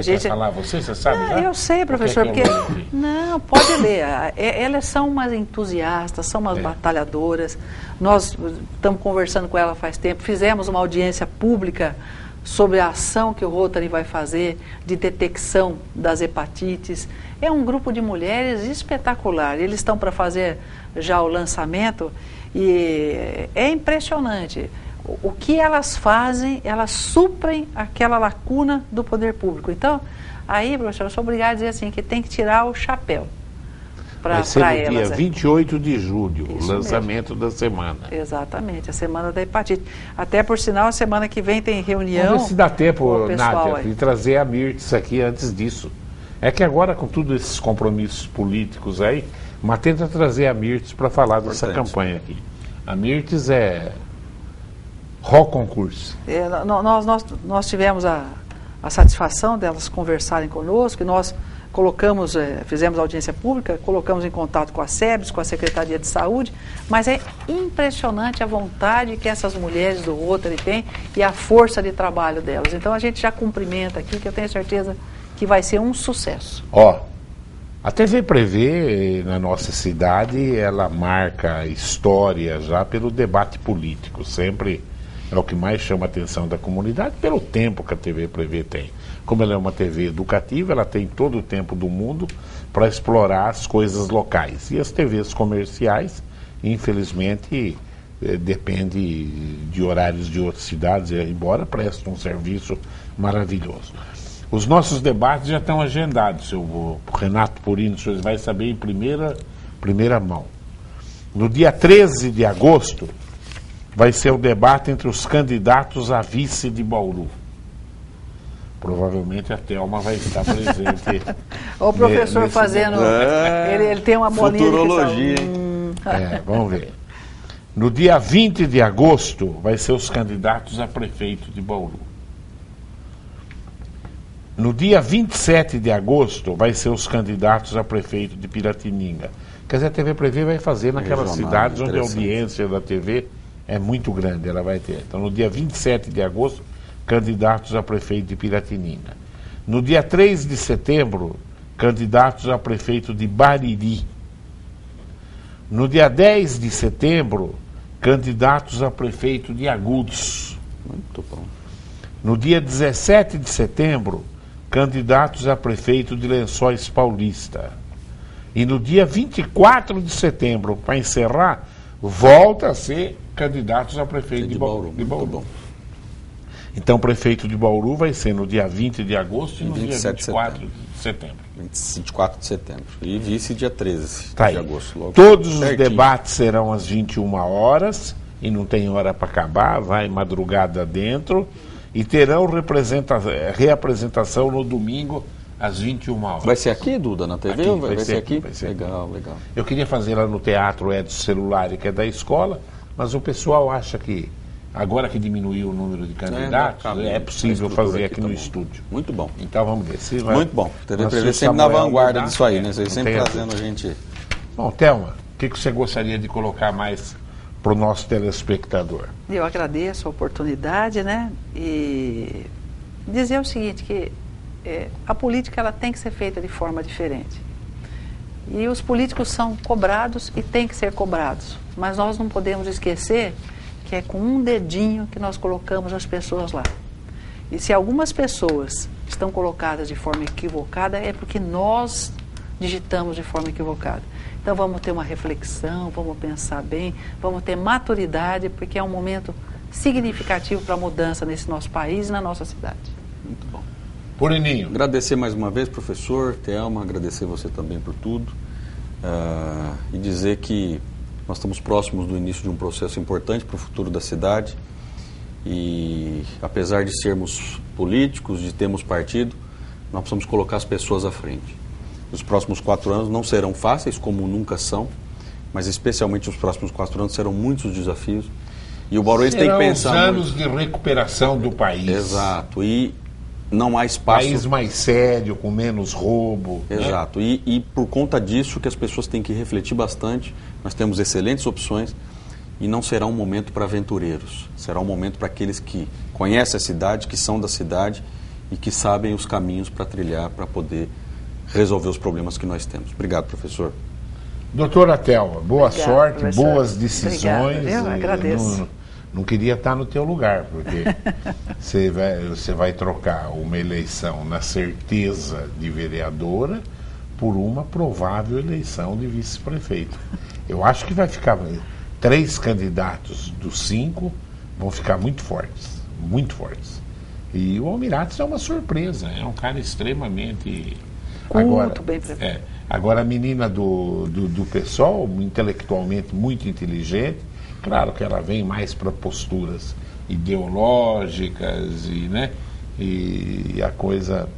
Você quer falar? Você sabe já? Eu sei, professor, porque... Não, pode ler. Elas são umas entusiastas, são umas batalhadoras. Nós estamos conversando com ela faz tempo, fizemos uma audiência pública sobre a ação que o Rotary vai fazer de detecção das hepatites. É um grupo de mulheres espetacular. Eles estão para fazer já o lançamento e é impressionante. O que elas fazem, elas suprem aquela lacuna do poder público. Então, aí, professor, eu sou obrigada a dizer assim, que tem que tirar o chapéu para elas. Vai ser no dia 28 de julho, Isso o lançamento da semana. Exatamente, a semana da hepatite. Até, por sinal, a semana que vem tem reunião. Vamos ver se dá tempo, Nádia, aí. de trazer a Mirtes aqui antes disso. É que agora, com todos esses compromissos políticos aí, mas tenta trazer a Mirtes para falar dessa campanha aqui. A Mirtes é Ró Concurso. Nós tivemos a satisfação delas conversarem conosco, e nós colocamos, fizemos audiência pública, colocamos em contato com a SEBS, com a Secretaria de Saúde, mas é impressionante a vontade que essas mulheres do Rotary têm e a força de trabalho delas. Então a gente já cumprimenta aqui, que eu tenho certeza que vai ser um sucesso. A TV Prevê, na nossa cidade, ela marca história já pelo debate político. Sempre é o que mais chama a atenção da comunidade, pelo tempo que a TV Prevê tem. Como ela é uma TV educativa, ela tem todo o tempo do mundo para explorar as coisas locais. E as TVs comerciais, infelizmente, depende de horários de outras cidades, embora prestem um serviço maravilhoso. Os nossos debates já estão agendados. O Renato Porino, o senhor vai saber em primeira mão. No dia 13 de agosto, vai ser o debate entre os candidatos a vice de Bauru. Provavelmente a Thelma vai estar presente. O professor fazendo... Ele tem uma bolinha futurologia. Vamos ver. No dia 20 de agosto, vai ser os candidatos a prefeito de Bauru. No dia 27 de agosto, vai ser os candidatos a prefeito de Piratininga. Quer dizer, a TV Prevê vai fazer naquelas cidades onde a audiência da TV é muito grande, ela vai ter. Então, no dia 27 de agosto, candidatos a prefeito de Piratininga. No dia 3 de setembro, candidatos a prefeito de Bariri. No dia 10 de setembro, candidatos a prefeito de Agudos. Muito bom. No dia 17 de setembro, candidatos a prefeito de Lençóis Paulista. E no dia 24 de setembro, para encerrar, volta a ser candidatos a prefeito de Bauru. Muito bom. Então, prefeito de Bauru vai ser no dia 20 de agosto e no dia 24 de setembro. 24 de setembro. E vice dia 13 de agosto. Logo todos os certinho. debates serão às 21 horas, e não tem hora para acabar, vai madrugada dentro, e terão reapresentação no domingo às 21 horas. Vai ser aqui, Duda, na TV? Aqui, vai ser aqui? Vai ser legal, aqui. Legal. Eu queria fazer lá no Teatro Edson Celulari, que é da escola, mas o pessoal acha que, agora que diminuiu o número de candidatos, é possível fazer aqui no estúdio. Muito bom. Então vamos ver. Muito bom. TV Prevê sempre na vanguarda disso aí, né? Vocês sempre trazendo a gente... Bom, Thelma, o que você gostaria de colocar mais para o nosso telespectador? Eu agradeço a oportunidade, né? E dizer o seguinte, que a política ela tem que ser feita de forma diferente. E os políticos são cobrados e têm que ser cobrados. Mas nós não podemos esquecer que é com um dedinho que nós colocamos as pessoas lá. E se algumas pessoas estão colocadas de forma equivocada, é porque nós digitamos de forma equivocada. Então vamos ter uma reflexão, vamos pensar bem, vamos ter maturidade, porque é um momento significativo para a mudança nesse nosso país e na nossa cidade. Muito bom. Purininho. Agradecer mais uma vez, professor, Thelma, agradecer você também por tudo, e dizer que nós estamos próximos do início de um processo importante para o futuro da cidade e, apesar de sermos políticos, de termos partido, nós precisamos colocar as pessoas à frente. Os próximos 4 anos não serão fáceis, como nunca são, mas especialmente os próximos 4 anos serão muitos desafios. E o Bauruense tem que pensar os anos de recuperação do país. Exato. E não há espaço... País mais sério, com menos roubo. Exato. Né? E por conta disso que as pessoas têm que refletir bastante. Nós temos excelentes opções e não será um momento para aventureiros. Será um momento para aqueles que conhecem a cidade, que são da cidade e que sabem os caminhos para trilhar, para poder resolver os problemas que nós temos. Obrigado, professor. Doutora Thelma, boa sorte, professor. boas decisões. Obrigada, eu agradeço. Não queria estar no teu lugar, porque você vai trocar uma eleição na certeza de vereadora por uma provável eleição de vice-prefeito. Eu acho que vai ficar 3 candidatos dos 5 vão ficar muito fortes, muito fortes. E o Almirates é uma surpresa, é um cara extremamente... Muito bem preparado. Agora a menina do PSOL, intelectualmente muito inteligente, claro que ela vem mais para posturas ideológicas e a coisa...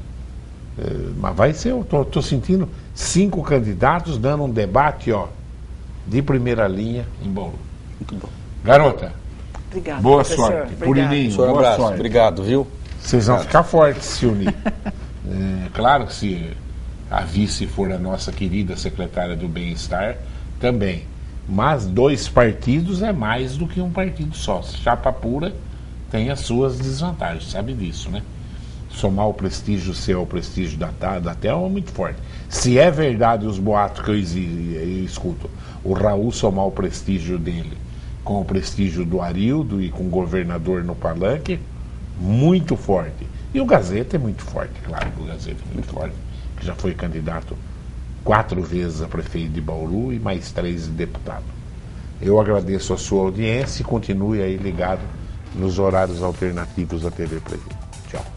mas vai ser, eu estou sentindo 5 candidatos dando um debate, de primeira linha em Bauru. Muito bom. Garota, Obrigada, boa professor. sorte. Purininho, Professor, boa abraço. sorte. Obrigado, viu? Vocês vão ficar fortes se unir. Claro que se a vice for a nossa querida secretária do Bem-Estar, também. Mas 2 partidos é mais do que um partido só. Chapa pura tem as suas desvantagens, sabe disso, né? Somar o prestígio seu ao prestígio da Thelma é muito forte. Se é verdade os boatos que eu escuto, o Raul somar o prestígio dele com o prestígio do Arildo e com o governador no palanque, muito forte. E o Gazeta é muito forte, claro, o Gazeta é muito forte, que já foi candidato 4 vezes a prefeito de Bauru e mais 3 de deputado. Eu agradeço a sua audiência e continue aí ligado nos horários alternativos da TV Preview. Tchau.